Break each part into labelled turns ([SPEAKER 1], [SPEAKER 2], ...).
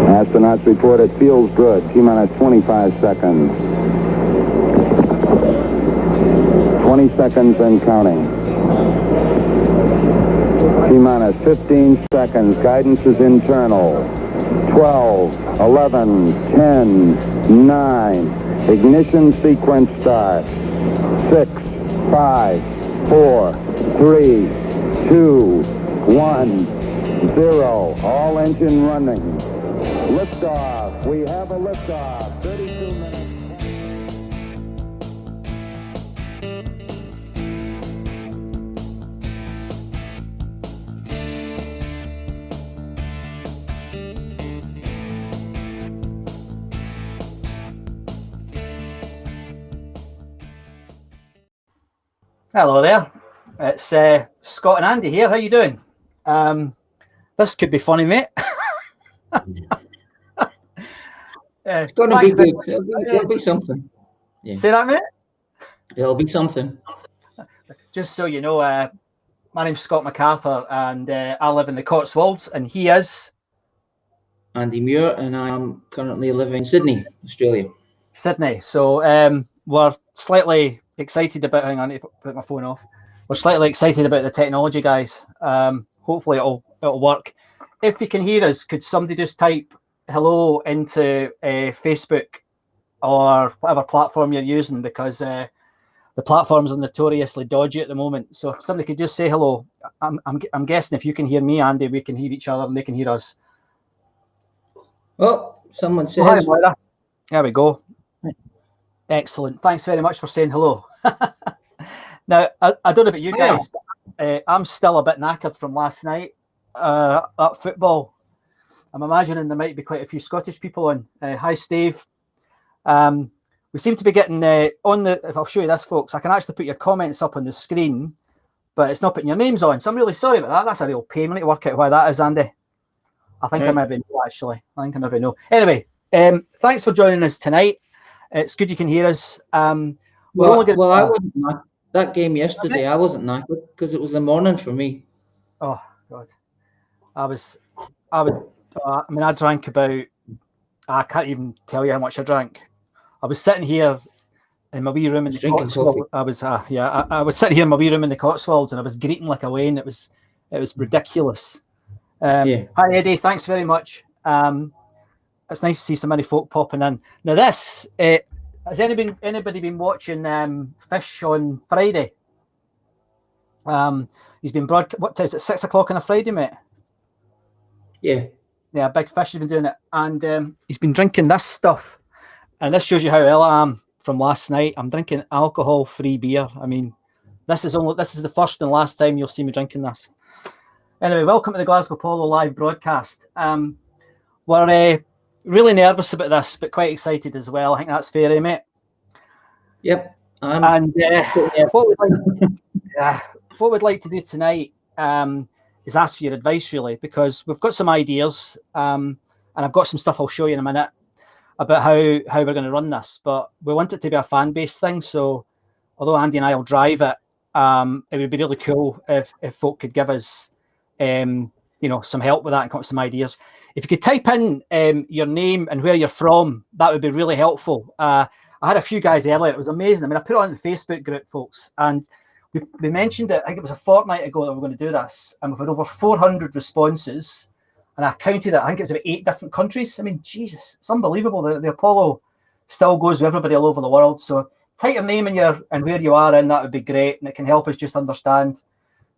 [SPEAKER 1] Astronauts report it feels good. T-minus 25 seconds. 20 seconds and counting. T-minus 15 seconds. Guidance is internal. 12, 11, 10, 9. Ignition sequence starts. 6, 5, 4, 3, 2, 1, 0. All engine running. Liftoff. We have a liftoff. 32 minutes.
[SPEAKER 2] Hello there. It's Scott and Andy here. How you doing? This could be funny, mate.
[SPEAKER 3] It's going to be good. It'll be something.
[SPEAKER 2] Yeah. Say that, mate?
[SPEAKER 3] It'll be something.
[SPEAKER 2] Just so you know, my name's Scott MacArthur, and I live in the Cotswolds, and he is
[SPEAKER 3] Andy Muir, and I am currently living in Sydney, Australia.
[SPEAKER 2] Sydney. So we're slightly excited about. Hang on, I need to put my phone off. We're slightly excited about the technology, guys. Hopefully it'll work. If you can hear us, could somebody just type hello into Facebook or whatever platform you're using, because the platforms are notoriously dodgy at the moment. So if somebody could just say hello. I'm guessing if you can hear me, Andy, we can hear each other and they can hear us.
[SPEAKER 3] Well, someone says.
[SPEAKER 2] Hi, Moira. There we go. Excellent. Thanks very much for saying hello. Now, I don't know about you guys, but I'm still a bit knackered from last night at football. I'm imagining there might be quite a few Scottish people on. Hi, Steve. We seem to be getting on the... If I'll show you this, folks, I can actually put your comments up on the screen, but it's not putting your names on. So I'm really sorry about that. That's a real pain. We need to work out why that is, Andy. I think I maybe know, actually. I think I maybe know. Anyway, thanks for joining us tonight. It's good you can hear us.
[SPEAKER 3] I wasn't knackered. That game yesterday, I wasn't knackered because it was the morning for me.
[SPEAKER 2] Oh, God. I drank about... I can't even tell you how much I drank. I was sitting here in my wee room in the Cotswolds. I was sitting here in my wee room in the Cotswolds, and I was greeting like a Wayne. It was ridiculous. Hi, Eddie. Thanks very much. It's nice to see so many folk popping in. Now, this has anybody been watching Fish on Friday? He's been broadcast. What time is it? 6 o'clock on a Friday, mate.
[SPEAKER 3] Yeah.
[SPEAKER 2] Yeah, Big Fish has been doing it, and he's been drinking this stuff. And this shows you how ill I am from last night. I'm drinking alcohol-free beer. I mean, this is the first and last time you'll see me drinking this. Anyway, welcome to the Glasgow Apollo live broadcast. We're really nervous about this, but quite excited as well. I think that's fair, mate?
[SPEAKER 3] Yep.
[SPEAKER 2] And what we'd like to do tonight is ask for your advice, really, because we've got some ideas, and I've got some stuff I'll show you in a minute about how we're going to run this. But we want it to be a fan-based thing, so although Andy and I will drive it, it would be really cool if folk could give us some help with that and come up with some ideas. If you could type in your name and where you're from, that would be really helpful. I had a few guys earlier. It was amazing. I mean, I put it on the Facebook group, folks, and we mentioned it. I think it was a fortnight ago that we were going to do this, and we've had over 400 responses, and I counted it. I think it's about 8 different countries. I mean, Jesus, it's unbelievable. The Apollo still goes with everybody all over the world. So type your name and where you are in. That would be great, and it can help us just understand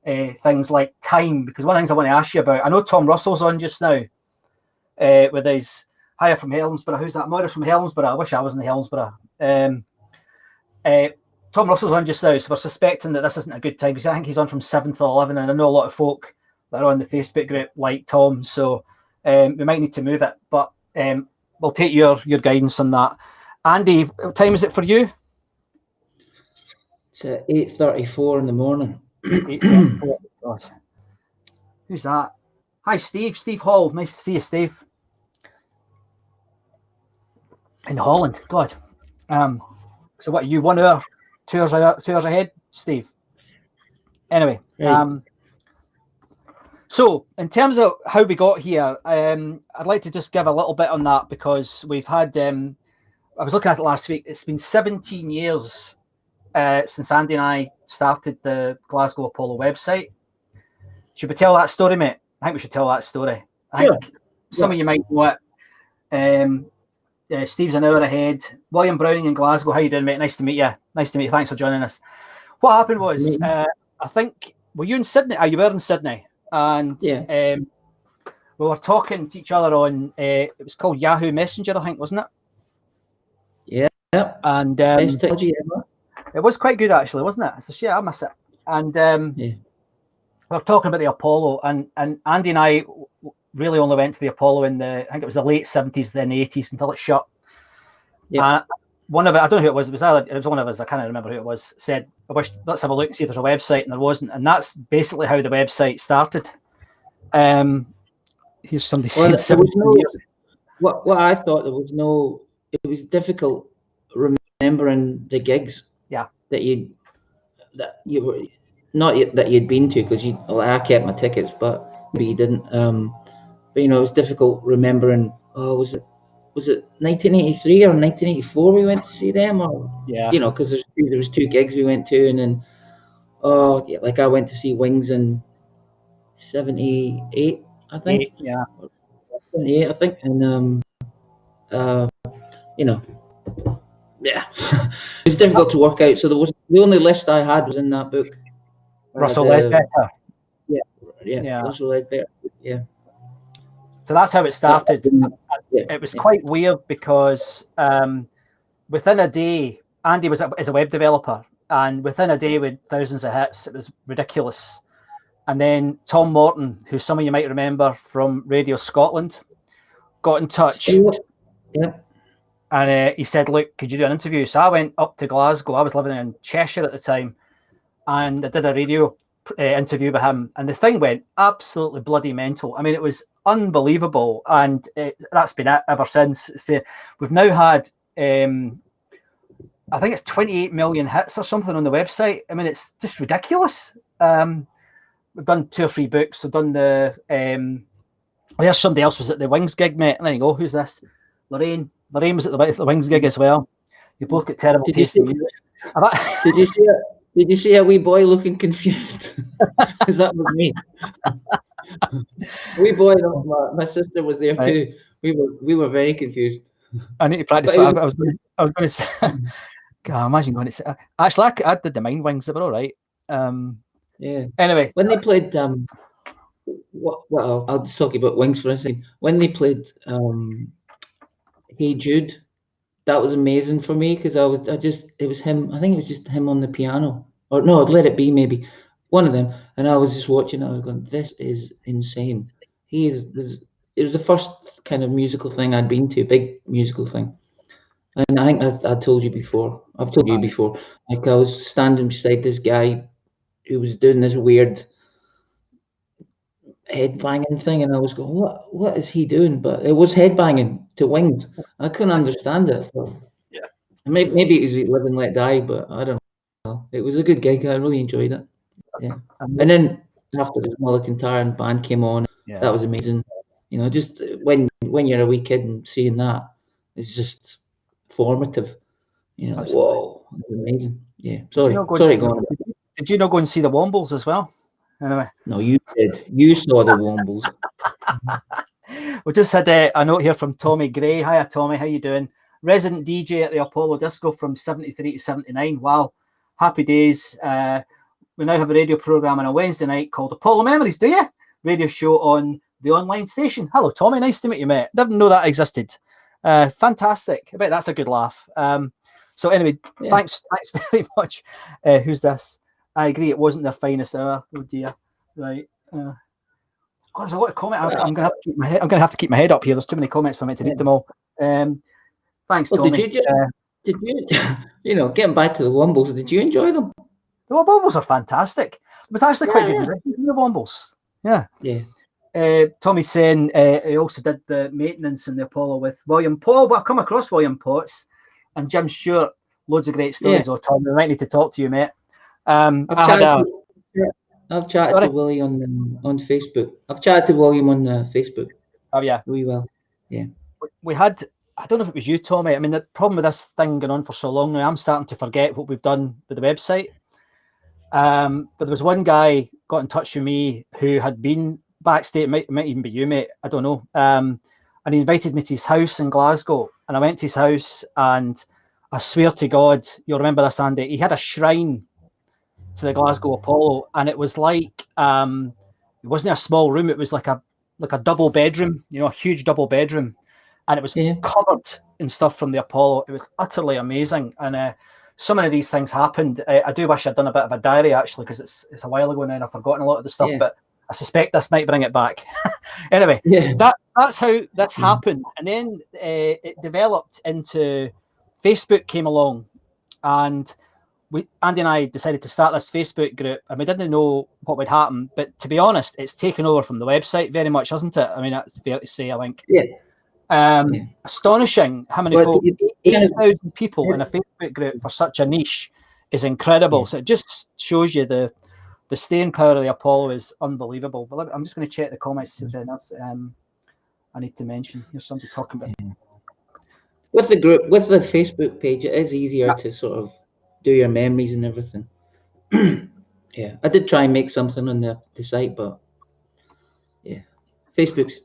[SPEAKER 2] things like time. Because one of the things I want to ask you about, I know Tom Russell's on just now with his hiya from Helensburgh. Who's that? Moira from Helensburgh. I wish I was in the Helensburgh. Tom Russell's on just now, so we're suspecting that this isn't a good time, because I think he's on from 7 till 11, and I know a lot of folk that are on the Facebook group like Tom, so we might need to move it, but we'll take your guidance on that. Andy, what time is it for you?
[SPEAKER 3] It's 8:34 in the morning.
[SPEAKER 2] 8:34. God. Who's that? Hi, Steve. Steve Hall. Nice to see you, Steve. In Holland. God. So what are you, 1 hour, 2 hours ahead, Steve? Anyway. Right. So, in terms of how we got here, I'd like to just give a little bit on that, because we've had, I was looking at it last week, it's been 17 years since Andy and I started the Glasgow Apollo website. Should we tell that story, mate? I think we should tell that story. I think some of you might know it. Steve's an hour ahead. William Browning in Glasgow. How you doing, mate? Nice to meet you. Nice to meet you. Thanks for joining us. What happened was, I think, were you in Sydney? You were in Sydney. And we were talking to each other on, it was called Yahoo Messenger, I think, wasn't it?
[SPEAKER 3] Yeah.
[SPEAKER 2] And
[SPEAKER 3] Best technology ever.
[SPEAKER 2] It was quite good, actually, wasn't it? It's a shame I miss it. And we were talking about the Apollo, and Andy and I really only went to the Apollo in I think it was the late 70s, then 80s, until it shut. Yeah. One of it, I don't know who it was. It was one of us. I can't remember who it was. Said, "I wish let's have a look, see if there's a website," and there wasn't. And that's basically how the website started. Here's somebody saying 17 years.
[SPEAKER 3] What I thought, it was difficult remembering the gigs.
[SPEAKER 2] Yeah.
[SPEAKER 3] That you were not that you'd been to, because I kept my tickets, but you didn't. But it was difficult remembering. Oh, was it 1983 or 1984 we went to see them, or because there was 2 gigs we went to, and then like I went to see Wings in 78, I think. 78, I think, and it was difficult to work out. So the only list I had was in that book.
[SPEAKER 2] Russell Lesbetter.
[SPEAKER 3] Yeah. Russell Lesbetter. Yeah.
[SPEAKER 2] So that's how it started. It was quite weird, because within a day, Andy is a web developer, and within a day with thousands of hits, it was ridiculous. And then Tom Morton, who some of you might remember from Radio Scotland, got in touch.
[SPEAKER 3] Yeah.
[SPEAKER 2] And he said, "Look, could you do an interview?" So I went up to Glasgow. I was living in Cheshire at the time, and I did a radio interview with him, and the thing went absolutely bloody mental. I mean, it was unbelievable, and that's been it ever since. We've now had, I think it's 28 million hits or something on the website. I mean, it's just ridiculous. We've done 2 or 3 books. We've done there's somebody else was at the Wings gig, mate. And there you go. Who's this? Lorraine was at the Wings gig as well. You both got terrible taste in music.
[SPEAKER 3] Did you see a wee boy looking confused? Because that was me. Wee boy, my sister was there too. We were very confused.
[SPEAKER 2] I need to practice. I was going to say. God, imagine going to say. Actually, I did the Mind Wings. They were all right. Anyway,
[SPEAKER 3] when they played, I'll just talk about Wings for a second. When they played, Hey Jude, that was amazing for me, because it was him. I think it was just him on the piano, or no, Let It Be, maybe one of them. And I was just watching. I was going, "This is insane." It was the first kind of musical thing I'd been to, big musical thing. And I think I told you before. I've told you before. Like, I was standing beside this guy who was doing this weird headbanging thing, and I was going, "What is he doing?" But it was headbanging to Wings. I couldn't understand it.
[SPEAKER 2] Yeah.
[SPEAKER 3] Maybe it was Live and Let Die, but I don't know. It was a good gig. I really enjoyed it. Yeah. And then after the Muller Kintyre band came on, that was amazing. Just when you're a wee kid and seeing that, it's just formative. Whoa, it's amazing. Yeah. Sorry, go on.
[SPEAKER 2] Did you not go and see the Wombles as well? Anyway.
[SPEAKER 3] No, you did. You saw the Wombles.
[SPEAKER 2] We just had a note here from Tommy Gray. Hiya, Tommy. How you doing? Resident DJ at the Apollo Disco from 73 to 79. Wow. Happy days. We now have a radio program on a Wednesday night called Apollo Memories. Do you? Radio show on the online station. Hello, Tommy. Nice to meet you, mate. Didn't know that existed. Fantastic. I bet that's a good laugh. So anyway, thanks very much. Who's this? I agree, it wasn't their finest hour. Oh dear. Right. God, there's a lot of comments. I'm gonna have to keep my head up here. There's too many comments for me to read them all. Thanks, Tommy.
[SPEAKER 3] Did you getting back to the Wombles, did you enjoy them?
[SPEAKER 2] The Wombles are fantastic. It was actually quite good music, the Wombles. Yeah. Tommy's saying he also did the maintenance in the Apollo with William Paul. But I've come across William Potts and Jim Stewart. Loads of great stories. Oh, Tom, we might need to talk to you, mate.
[SPEAKER 3] I've chatted
[SPEAKER 2] Sorry?
[SPEAKER 3] to Willie on Facebook. I've chatted to William on Facebook.
[SPEAKER 2] Oh yeah,
[SPEAKER 3] We will. Yeah.
[SPEAKER 2] we had. I don't know if it was you, Tommy. I mean, the problem with this thing going on for so long now, I'm starting to forget what we've done with the website. But there was one guy got in touch with me who had been backstage. It might even be you, mate. I don't know. And he invited me to his house in Glasgow, and I went to his house, and I swear to God, you'll remember this, Andy. He had a shrine to the Glasgow Apollo, and it was like it wasn't a small room. It was like a double bedroom, a huge double bedroom, and it was covered in stuff from the Apollo. It was utterly amazing, and so many of these things happened. I do wish I'd done a bit of a diary actually, because it's a while ago now, and I've forgotten a lot of the stuff. But I suspect this might bring it back. Anyway, that's how this happened, and then it developed into Facebook came along, and Andy and I decided to start this Facebook group, and we didn't know what would happen. But to be honest, it's taken over from the website very much, hasn't it? I mean, that's fair to say, I think. Astonishing how many folk, 8,000 people in a Facebook group for such a niche is incredible. So it just shows you the staying power of the Apollo is unbelievable. But I'm just going to check the comments if anything else I need to mention. Here's somebody talking about.
[SPEAKER 3] With the group, with the Facebook page, it is easier to sort of do your memories and everything. I did try and make something on the site, but Facebook's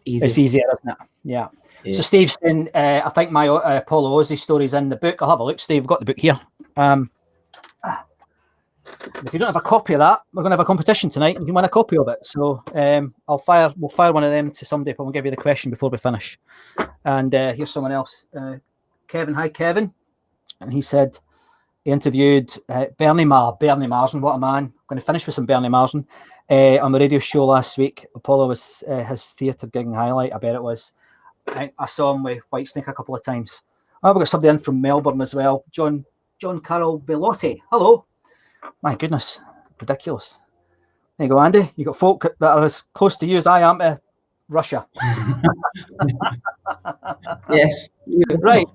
[SPEAKER 3] easier.
[SPEAKER 2] It's easier, isn't it? Yeah. So Steve's saying, I think my Apollo Ozzy story's in the book. I'll have a look, Steve. I've got the book here. If you don't have a copy of that, we're going to have a competition tonight. You can win a copy of it. So we'll fire one of them to somebody, but we'll give you the question before we finish. And here's someone else. Kevin. Hi, Kevin. And he said he interviewed Bernie Marsden. What a man. I'm going to finish with some Bernie Marsden on the radio show last week. Apollo was his theatre gigging highlight. I bet it was. I saw him with Whitesnake a couple of times. We've got somebody in from Melbourne as well. John Carroll Bellotti. Hello. My goodness. Ridiculous. There you go, Andy. You got folk that are as close to you as I am to Russia.
[SPEAKER 3] Yes.
[SPEAKER 2] Right.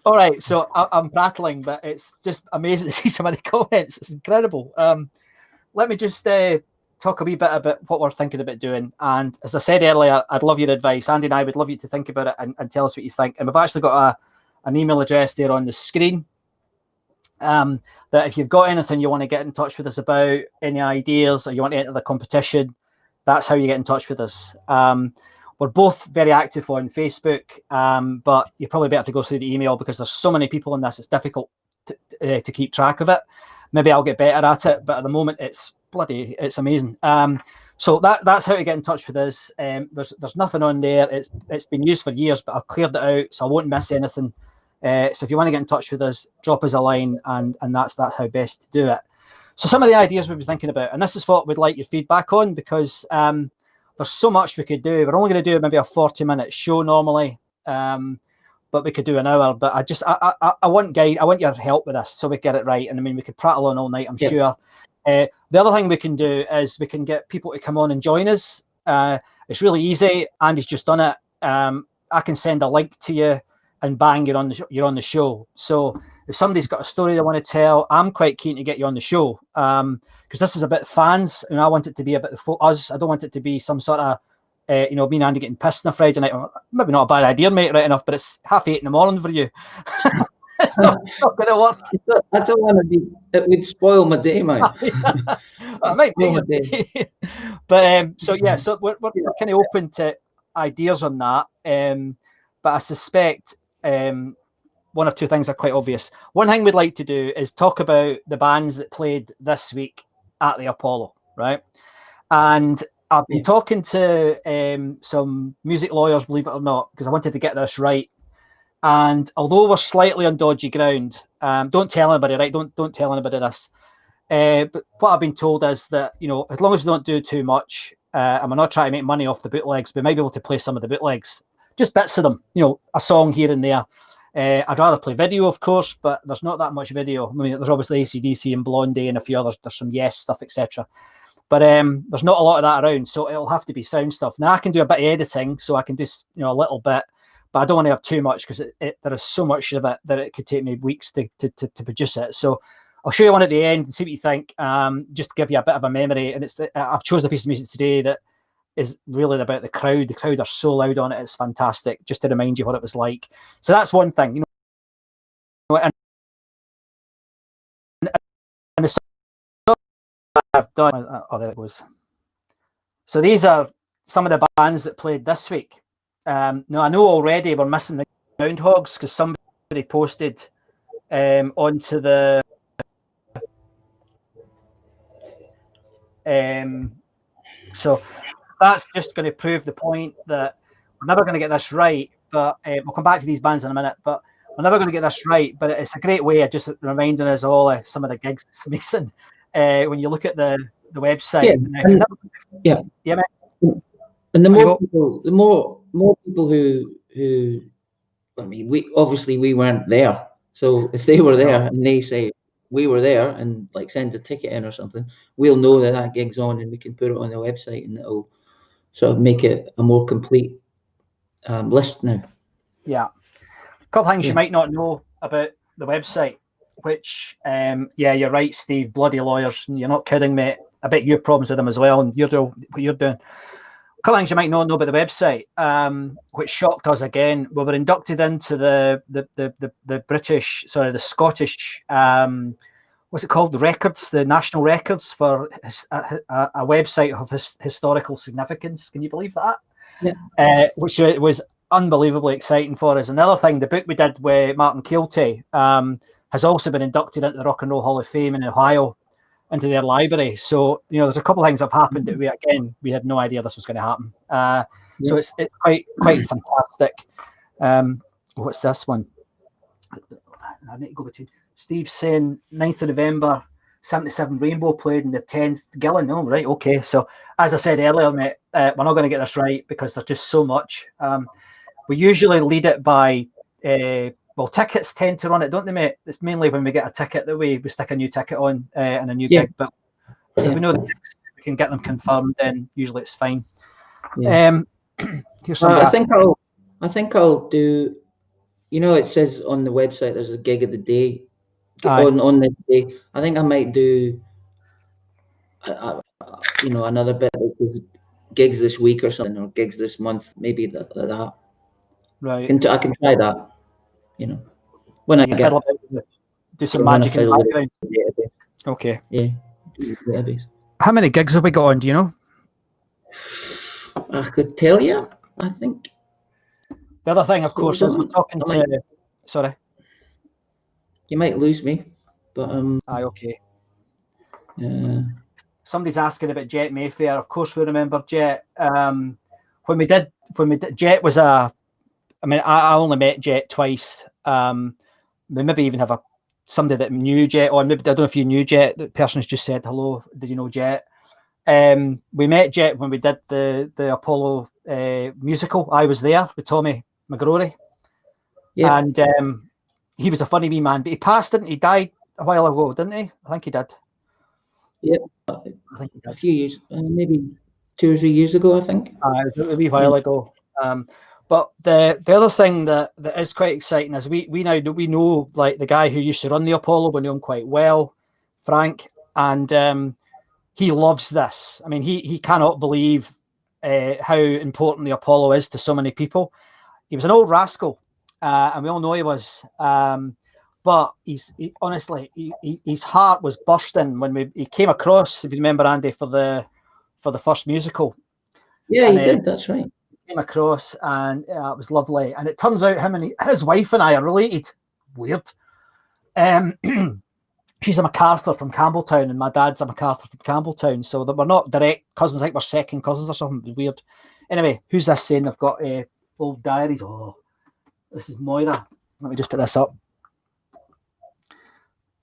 [SPEAKER 2] All right. So I'm prattling, but it's just amazing to see some of the comments. It's incredible. Let me just talk a wee bit about what we're thinking about doing. And as I said earlier, I'd love your advice. Andy and I would love you to think about it and tell us what you think. And we've actually got an email address there on the screen. That if you've got anything you want to get in touch with us about, any ideas, or you want to enter the competition, that's how you get in touch with us. We're both very active on Facebook, but you're probably better to go through the email because there's so many people in this, it's difficult to keep track of it. Maybe I'll get better at it, but at the moment it's amazing. So that's how to get in touch with us. There's nothing on there. It's been used for years, but I've cleared it out, so I won't miss anything. So if you want to get in touch with us, drop us a line, and that's how best to do it. So some of the ideas we've been thinking about, and this is what we'd like your feedback on, because there's so much we could do. We're only going to do maybe a 40-minute show normally, but we could do an hour. But I want your help with this so we get it right. And I mean, we could prattle on all night, I'm sure. The other thing we can do is we can get people to come on and join us. It's really easy. Andy's just done it. I can send a link to you, and bang, you're on the show. So if somebody's got a story they want to tell, I'm quite keen to get you on the show, because this is a bit fans, and I want it to be a bit for us. I don't want it to be some sort of me and Andy getting pissed on a Friday night. Maybe not a bad idea, mate, right enough, but it's 8:30 in the morning for you. It's not going to work.
[SPEAKER 3] I don't want to be. It would spoil my day, mate.
[SPEAKER 2] I might be. But so we're kind of open to ideas on that. But I suspect one or two things are quite obvious. One thing we'd like to do is talk about the bands that played this week at the Apollo, right? And I've been talking to some music lawyers, believe it or not, because I wanted to get this right. And although we're slightly on dodgy ground, don't tell anybody, right? Don't tell anybody this. But what I've been told is that, as long as we don't do too much, and we're not trying to make money off the bootlegs, we might be able to play some of the bootlegs. Just bits of them, a song here and there. I'd rather play video, of course, but there's not that much video. I mean, there's obviously AC/DC and Blondie and a few others. There's some Yes stuff, etc. But there's not a lot of that around, so it'll have to be sound stuff. Now, I can do a bit of editing, so I can do a little bit, but I don't want to have too much because there is so much of it that it could take me weeks to produce it. So I'll show you one at the end and see what you think, just to give you a bit of a memory. And I've chosen a piece of music today that is really about the crowd. The crowd are so loud on it; it's fantastic. Just to remind you what it was like. So that's one thing, you know. And the song I've done. Oh, there it goes. So these are some of the bands that played this week. Now I know already we're missing the Groundhogs because somebody posted onto the so that's just going to prove the point that we're never going to get this right. But we'll come back to these bands in a minute. But we're never going to get this right. But it's a great way of just reminding us all some of the gigs it's missing when you look at the website.
[SPEAKER 3] Yeah. And the more people who, I mean, we weren't there. So if they were there and they say we were there and like send a ticket in or something, we'll know that gig's on and we can put it on the website and it'll sort of make it a more complete list now.
[SPEAKER 2] Yeah. A couple things you might not know about the website, which, you're right, Steve, bloody lawyers. You're not kidding, mate. I bet you have problems with them as well, and you're doing what you're doing. A couple things you might not know about the website, which shocked us again. We were inducted into the British, the Scottish, what's it called? The records, the national records for a website of historical significance. Can you believe that?
[SPEAKER 3] Yeah.
[SPEAKER 2] Which was unbelievably exciting for us. Another thing, the book we did with Martin Keelty has also been inducted into the Rock and Roll Hall of Fame in Ohio, into their library. So, you know, there's a couple of things that have happened that we had no idea this was going to happen. So it's quite fantastic. What's this one? I need to go between. Steve saying 9th of November, 77 Rainbow played in the 10th Gillen. Oh, right, okay. So as I said earlier, mate, we're not going to get this right because there's just so much. We usually lead it by tickets tend to run it, don't they, mate? It's mainly when we get a ticket that we stick a new ticket on and a new gig. But if we know the gigs, we can get them confirmed, then usually it's fine.
[SPEAKER 3] Yeah.
[SPEAKER 2] Here's
[SPEAKER 3] I think I'll do. You know, it says on the website there's a gig of the day on this day. I think I might do, another bit of gigs this week or something, or gigs this month, maybe that.
[SPEAKER 2] Right.
[SPEAKER 3] I can try that. You know, when I get
[SPEAKER 2] do some magic in the background. Okay.
[SPEAKER 3] Yeah.
[SPEAKER 2] How many gigs have we got on? Do you know?
[SPEAKER 3] I could tell you. I think.
[SPEAKER 2] The other thing, of course, is we're talking to. Sorry.
[SPEAKER 3] You might lose me, but
[SPEAKER 2] okay. Somebody's asking about Jet Mayfair. Of course, we remember Jet. When we did, Jet was I only met Jet twice. We maybe even have somebody that knew Jet on. Maybe I don't know if you knew Jet. The person's just said hello. Did you know Jet? We met Jet when we did the Apollo musical. I was there with Tommy McGrory. Yeah. And he was a funny wee man, but he passed, didn't he? Died a while ago, didn't he? I think he did.
[SPEAKER 3] Yeah, I think a few years, maybe 2 or 3 years ago, I think.
[SPEAKER 2] It was a wee while ago. But the other thing that is quite exciting is we know like the guy who used to run the Apollo. We know him quite well, Frank, and he loves this. I mean, he cannot believe how important the Apollo is to so many people. He was an old rascal, and we all know he was. But honestly, his heart was bursting when he came across. If you remember, Andy, for the first musical.
[SPEAKER 3] Yeah, he did. That's right.
[SPEAKER 2] Came across, and it was lovely. And it turns out his wife and I are related. Weird. She's a MacArthur from Campbelltown, and my dad's a MacArthur from Campbelltown. So that we're not direct cousins, like we're second cousins or something. It's weird. Anyway, who's this saying they've got old diaries? Oh, this is Moira. Let me just put this up.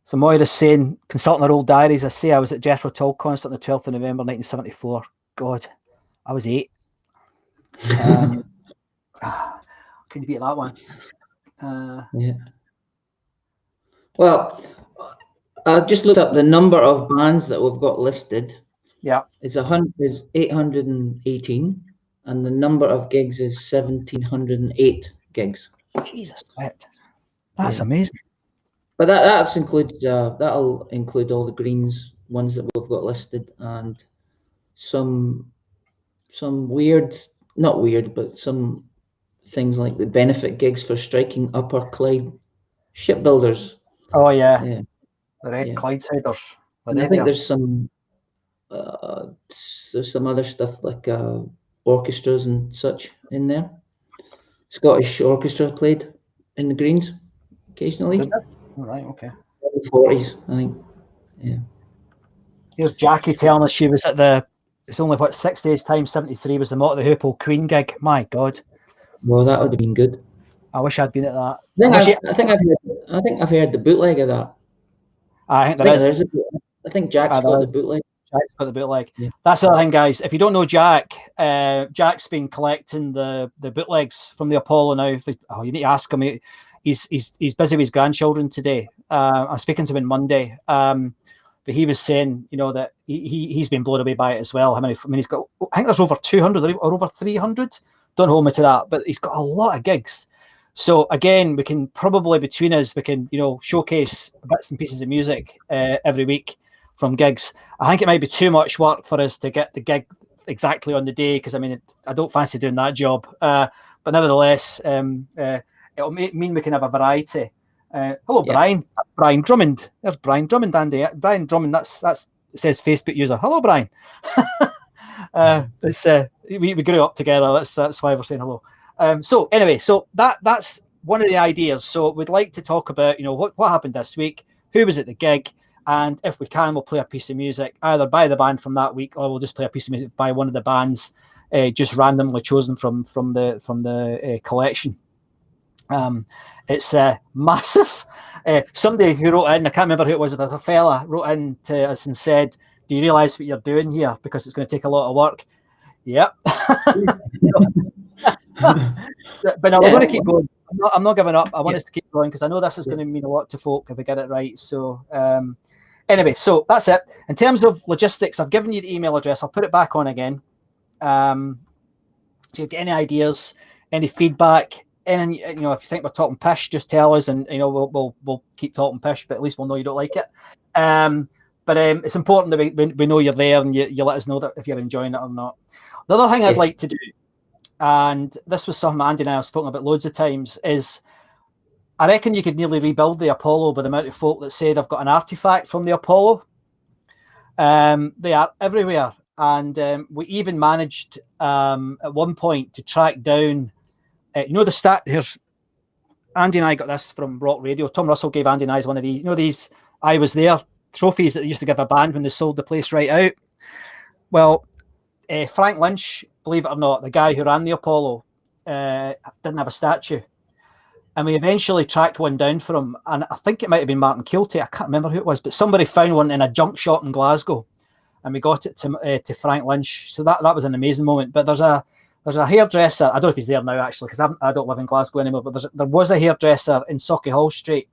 [SPEAKER 2] So Moira's saying, consulting her old diaries, I say I was at Jethro Tull concert on the 12th of November 1974. God, I was 8. Can you beat that one?
[SPEAKER 3] Yeah. Well, I just looked up the number of bands that we've got listed.
[SPEAKER 2] Yeah.
[SPEAKER 3] Is 818, and the number of gigs is 1,708 gigs.
[SPEAKER 2] Jesus, that's amazing.
[SPEAKER 3] But that'll include all the greens ones that we've got listed, and some weird, not weird, but some things like the benefit gigs for striking Upper Clyde shipbuilders.
[SPEAKER 2] Oh yeah,
[SPEAKER 3] Yeah,
[SPEAKER 2] the Red
[SPEAKER 3] yeah.
[SPEAKER 2] Clydesiders.
[SPEAKER 3] And I think there's some other stuff like orchestras and such in there. Scottish orchestra played in the greens occasionally.
[SPEAKER 2] Did they? All right, okay.
[SPEAKER 3] 40s, I think. Yeah.
[SPEAKER 2] Here's Jackie telling us she was at the. It's only what 6 days time. 73 was the Mott the Hoople Queen gig. My God.
[SPEAKER 3] Well, that would have been good.
[SPEAKER 2] I wish I'd been at that.
[SPEAKER 3] I think I've heard the bootleg of that.
[SPEAKER 2] I think there is.
[SPEAKER 3] I think Jack's got the bootleg.
[SPEAKER 2] Jack's got the bootleg.
[SPEAKER 3] Yeah.
[SPEAKER 2] That's the other thing, guys. If you don't know Jack, Jack's been collecting the bootlegs from the Apollo now. You need to ask him. He's busy with his grandchildren today. I'm speaking to him on Monday. But he was saying, that he's been blown away by it as well. He's got. I think there's over 200 or over 300. Don't hold me to that, but he's got a lot of gigs. So again, we can probably between us, we can showcase bits and pieces of music every week from gigs. I think it might be too much work for us to get the gig exactly on the day, because I don't fancy doing that job. But nevertheless, it'll mean we can have a variety. Hello, yeah. Brian. Brian Drummond. There's Brian Drummond, Andy. Brian Drummond. That's it says Facebook user. Hello, Brian. We grew up together. That's why we're saying hello. So anyway, so that's one of the ideas. So we'd like to talk about what happened this week, who was at the gig, and if we can, we'll play a piece of music either by the band from that week, or we'll just play a piece of music by one of the bands, just randomly chosen from the collection. It's massive. Somebody who wrote in, I can't remember who it was, but a fella wrote in to us and said, "Do you realise what you're doing here? Because it's going to take a lot of work." Yep. But no, we're going to keep going. I'm not giving up. I want us to keep going because I know this is going to mean a lot to folk if we get it right. So anyway, so that's it. In terms of logistics, I've given you the email address. I'll put it back on again. Do you get any ideas, any feedback? And if you think we're talking pish, just tell us, and we'll keep talking pish. But at least we'll know you don't like it. But it's important that we know you're there, and you let us know that if you're enjoying it or not. The other thing I'd like to do, and this was something Andy and I have spoken about loads of times, is I reckon you could nearly rebuild the Apollo by the amount of folk that say they've got an artifact from the Apollo. They are everywhere, and we even managed at one point to track down. The stat. Here's Andy and I got this from Rock Radio. Tom Russell gave Andy and I one of these. These I was there trophies that they used to give a band when they sold the place right out. Well, Frank Lynch, believe it or not, the guy who ran the Apollo, didn't have a statue. And we eventually tracked one down for him. And I think it might have been Martin Kilty. I can't remember who it was, but somebody found one in a junk shop in Glasgow. And we got it to Frank Lynch. So that was an amazing moment. But there's a hairdresser. I don't know if he's there now, actually, because I don't live in Glasgow anymore. But there was a hairdresser in Sauchiehall Street.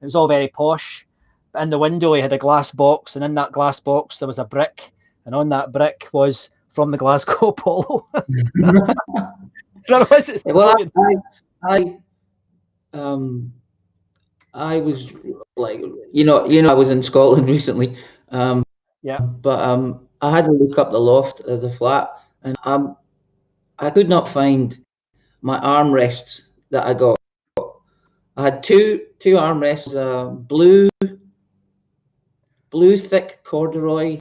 [SPEAKER 2] It was all very posh. But in the window, he had a glass box. And in that glass box, there was a brick. And on that brick was from the Glasgow Apollo.
[SPEAKER 3] Well, I was like, I was in Scotland recently.
[SPEAKER 2] Yeah.
[SPEAKER 3] But I had to look up the loft of the flat, and I could not find my armrests that I got. I had two armrests, blue thick corduroy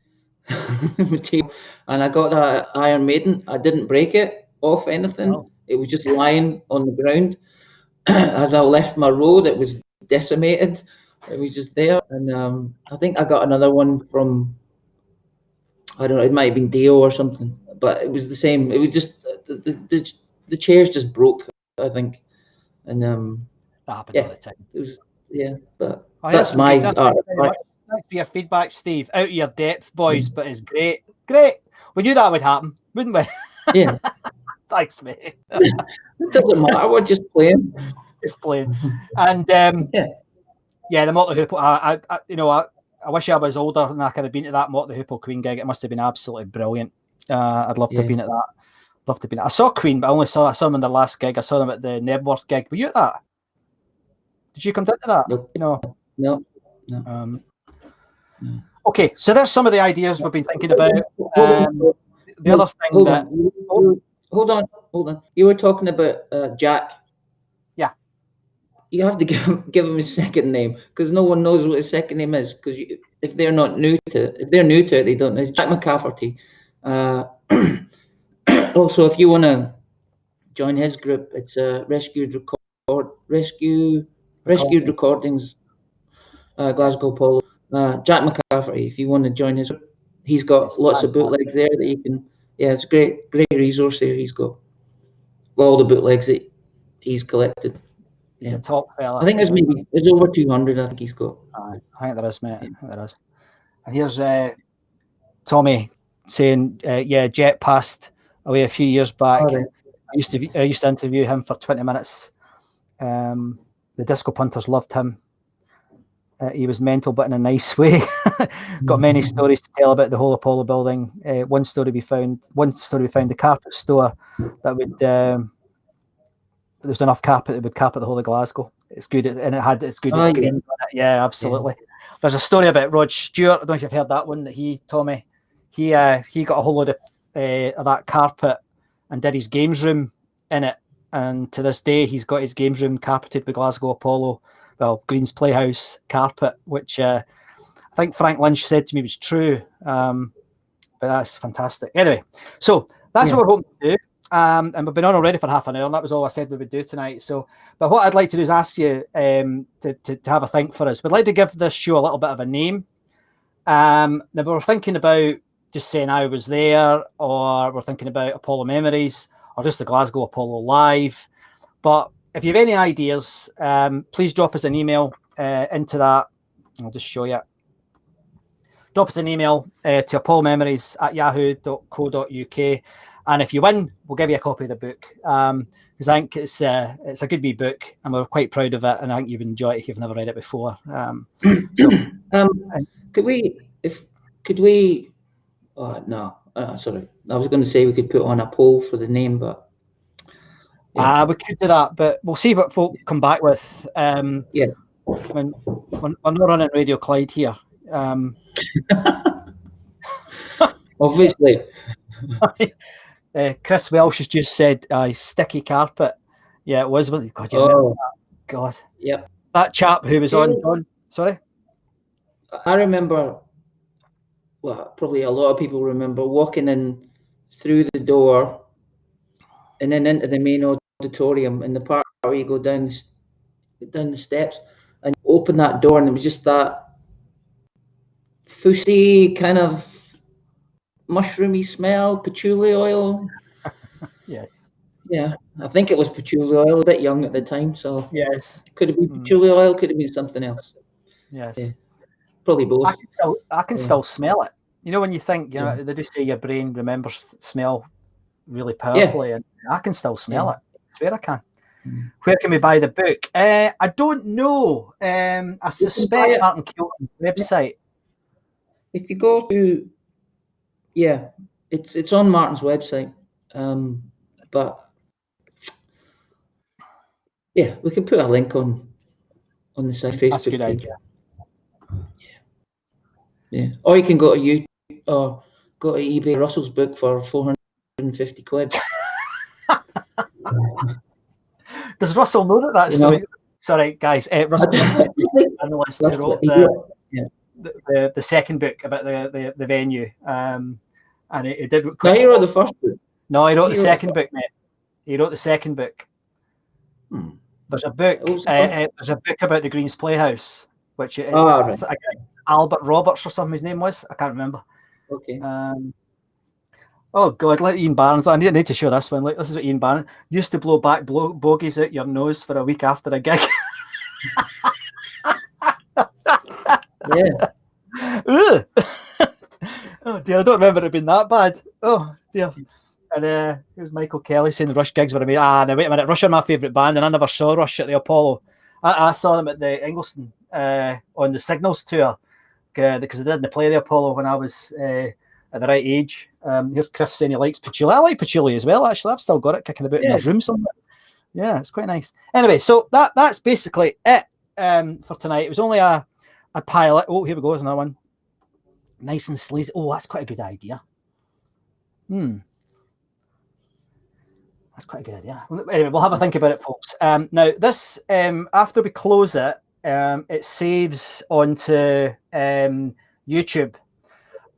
[SPEAKER 3] material, and I got that Iron Maiden. I didn't break it off anything. No. It was just lying on the ground. As I left my road, it was decimated. It was just there. And I think I got another one from, I don't know, it might have been Dio or something, but it was the same. It was just the chairs just broke, I think. And
[SPEAKER 2] that happened all the time.
[SPEAKER 3] It was, but that's my art.
[SPEAKER 2] Thanks for your feedback, Steve. Out of your depth, boys, but it's great. Great. We knew that would happen, wouldn't we?
[SPEAKER 3] Yeah.
[SPEAKER 2] Thanks, mate.
[SPEAKER 3] It doesn't matter. We're just playing.
[SPEAKER 2] Just playing. And the Mott the Hoople. I wish I was older and I could have been to that Mott the Hoople Queen gig. It must have been absolutely brilliant. I'd love to have been at that. Love to have been. I saw Queen, but I saw them in their last gig. I saw them at the Nebworth gig. Were you at that? Did you come down to that?
[SPEAKER 3] Nope.
[SPEAKER 2] No.
[SPEAKER 3] No. No.
[SPEAKER 2] Okay, so there's some of the ideas we've been thinking about. The other thing that...
[SPEAKER 3] Hold on. You were talking about Jack.
[SPEAKER 2] Yeah.
[SPEAKER 3] You have to give him his second name, because no one knows what his second name is. Because if they're new to it, they don't know. It's Jack McCafferty. Also, if you want to join his group, it's Rescued Recordings, Glasgow Apollo. Jack McCafferty, if you want to join his group, he's got lots of bootlegs there that you can. Yeah, it's great resource there. He's got all the bootlegs that he's collected.
[SPEAKER 2] He's a top fella.
[SPEAKER 3] I think there's over 200. I think he's got.
[SPEAKER 2] I think there is, mate. I think there is. And here's Tommy saying, "Yeah, Jet passed away a few years back.
[SPEAKER 3] Right.
[SPEAKER 2] I used to interview him for 20 minutes. The Disco Punters loved him. He was mental, but in a nice way. Got many stories to tell about the whole Apollo building. One story we found the carpet store that would there's enough carpet that would carpet the whole of Glasgow. It's good, and it had it's good.
[SPEAKER 3] Oh,
[SPEAKER 2] yeah. Yeah, absolutely. Yeah. There's a story about Rod Stewart. I don't know if you've heard that one. That he got a whole load of that carpet and did his games room in it. And to this day, he's got his games room carpeted with Glasgow Apollo. Well, Green's Playhouse carpet, which I think Frank Lynch said to me was true. But that's fantastic. Anyway, so that's what we're hoping to do. And we've been on already for half an hour, and that was all I said we would do tonight. So, but what I'd like to do is ask you to have a think for us. We'd like to give this show a little bit of a name. Now, we're thinking about just saying I was there, or we're thinking about Apollo Memories, or just the Glasgow Apollo Live. But if you have any ideas, please drop us an email into that. I'll just show you. Drop us an email to apollomemories@yahoo.co.uk. And if you win, we'll give you a copy of the book. Because I think it's a good wee book, and we're quite proud of it. And I think you'd enjoy it if you've never read it before.
[SPEAKER 3] Could we? Oh, no, sorry. I was going to say we could put on a poll for the name, but
[SPEAKER 2] we could do that. But we'll see what folk come back with. When we're not running Radio Clyde here.
[SPEAKER 3] Obviously.
[SPEAKER 2] Chris Welsh has just said sticky carpet. Yeah, it was. God, God.
[SPEAKER 3] Yep.
[SPEAKER 2] That chap who was on. Sorry.
[SPEAKER 3] I remember. Well, probably a lot of people remember walking in through the door, and then into the main auditorium, in the part where you go down the steps, and you open that door, and it was just that fusty kind of mushroomy smell, patchouli oil.
[SPEAKER 2] Yes.
[SPEAKER 3] Yeah, I think it was patchouli oil. A bit young at the time, so
[SPEAKER 2] yes,
[SPEAKER 3] could have been patchouli oil, could have been something else.
[SPEAKER 2] Yes,
[SPEAKER 3] probably both.
[SPEAKER 2] I can still smell it. You know, when you think, they do say your brain remembers smell really powerfully, and I can still smell it. I swear I can. Where can we buy the book? I don't know. I suspect Martin Kilton's website.
[SPEAKER 3] If you go to, it's on Martin's website. But we can put a link on the site Facebook.
[SPEAKER 2] That's a good idea.
[SPEAKER 3] Yeah. Or you can go to go to eBay Russell's book for 450 quid.
[SPEAKER 2] Does Russell know that's sorry, guys. Russell analyst who wrote the second book about the venue. And he did.
[SPEAKER 3] No, he wrote the first book.
[SPEAKER 2] No, he wrote the second book, mate. He wrote the second book. There's a book. There's a book about the Greens Playhouse, which is Albert Roberts or something. His name was. I can't remember.
[SPEAKER 3] Okay.
[SPEAKER 2] Oh God! Let Ian Barnes. I need to show this one. Like, this is what Ian Barnes used to blow back bogies out your nose for a week after a gig. Oh dear! I don't remember it being that bad. Oh dear. And it was Michael Kelly saying the Rush gigs were amazing. Now wait a minute, Rush are my favourite band, and I never saw Rush at the Apollo. I saw them at the Ingliston on the Signals tour because they didn't play the Apollo when I was at the right age. Here's Chris saying he likes patchouli. I like patchouli as well, actually. I've still got it kicking about in his room somewhere. Yeah, it's quite nice. Anyway, so that's basically it. for tonight. It was only a pilot. Oh, here we go. There's another one. Nice and sleazy. Oh, that's quite a good idea. That's quite a good idea. Anyway, we'll have a think about it, folks. Now, this, after we close it, it saves onto YouTube.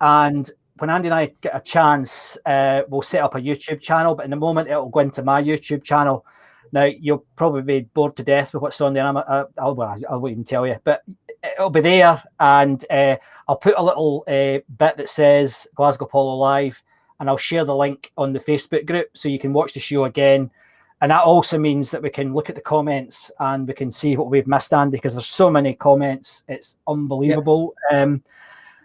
[SPEAKER 2] And when Andy and I get a chance, we'll set up a YouTube channel. But in the moment, it'll go into my YouTube channel. Now, you'll probably be bored to death with what's on there. I won't even tell you. But it'll be there. And I'll put a little bit that says Glasgow Apollo Live. And I'll share the link on the Facebook group so you can watch the show again. And that also means that we can look at the comments and we can see what we've missed, Andy, because there's so many comments. It's unbelievable. Yep.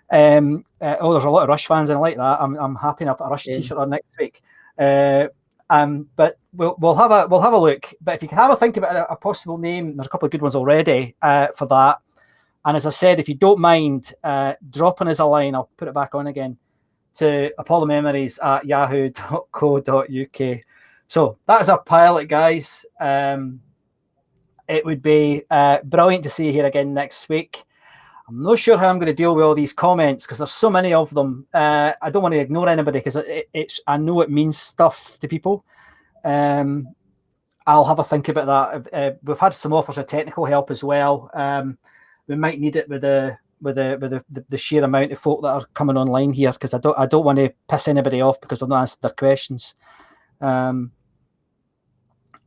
[SPEAKER 2] There's a lot of Rush fans, and I like that. I'm happy to put a Rush t-shirt on next week. But we'll have a look. But if you can have a think about a possible name, there's a couple of good ones already for that. And as I said, if you don't mind dropping us a line, I'll put it back on again, to apollomemories@yahoo.co.uk. So that is our pilot, guys. It would be brilliant to see you here again next week. I'm not sure how I'm going to deal with all these comments because there's so many of them. I don't want to ignore anybody because I know it means stuff to people. I'll have a think about that. We've had some offers of technical help as well. We might need it with the sheer amount of folk that are coming online here, because I don't want to piss anybody off because they've not answered their questions.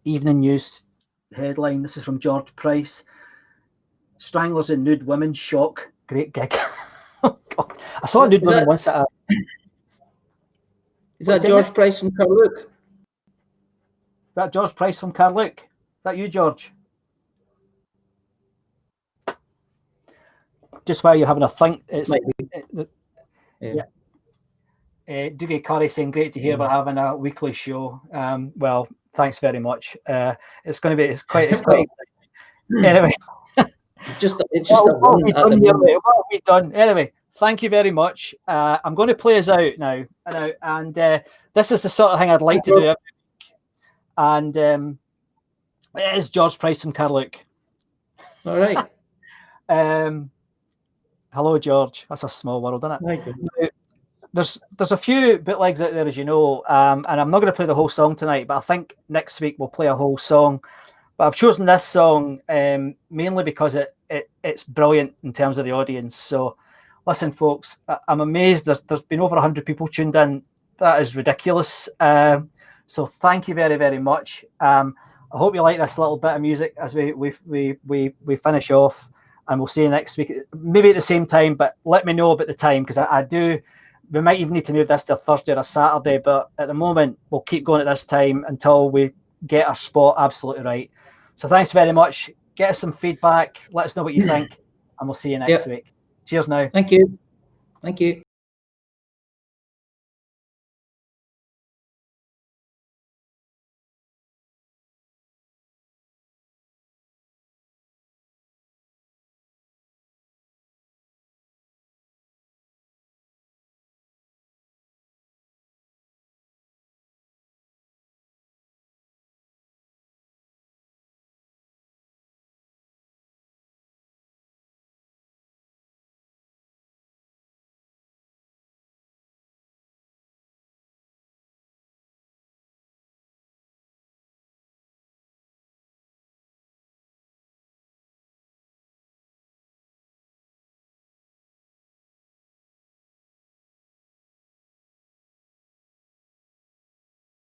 [SPEAKER 2] Evening news headline. This is from George Price. Stranglers and nude women shock. Great gig. Oh God, I saw a nude woman once at a.
[SPEAKER 3] Is that George Price from Carluke?
[SPEAKER 2] Is that George Price from Carluke? Is that you, George? Just while you're having a think, it's Dougie Curry saying, "Great to hear we're having a weekly show." Well, thanks very much. It's quite anyway.
[SPEAKER 3] It's just what
[SPEAKER 2] have we done? Anyway, thank you very much. I'm going to play us out now, and this is the sort of thing I'd like to do every week. And it is George Price from Carluke.
[SPEAKER 3] All right.
[SPEAKER 2] Hello, George. That's a small world, isn't it?
[SPEAKER 3] Now,
[SPEAKER 2] there's a few bootlegs out there, as you know, and I'm not going to play the whole song tonight, but I think next week we'll play a whole song. But I've chosen this song mainly because it's brilliant in terms of the audience. So listen, folks, I'm amazed. There's been over 100 people tuned in. That is ridiculous. So thank you very, very much. I hope you like this little bit of music as we finish off, and we'll see you next week, maybe at the same time. But let me know about the time, because I do. We might even need to move this to a Thursday or a Saturday, but at the moment we'll keep going at this time until we get our spot absolutely right. So thanks very much. Get us some feedback. Let us know what you think, and we'll see you next week. Cheers now.
[SPEAKER 3] Thank you. Thank you.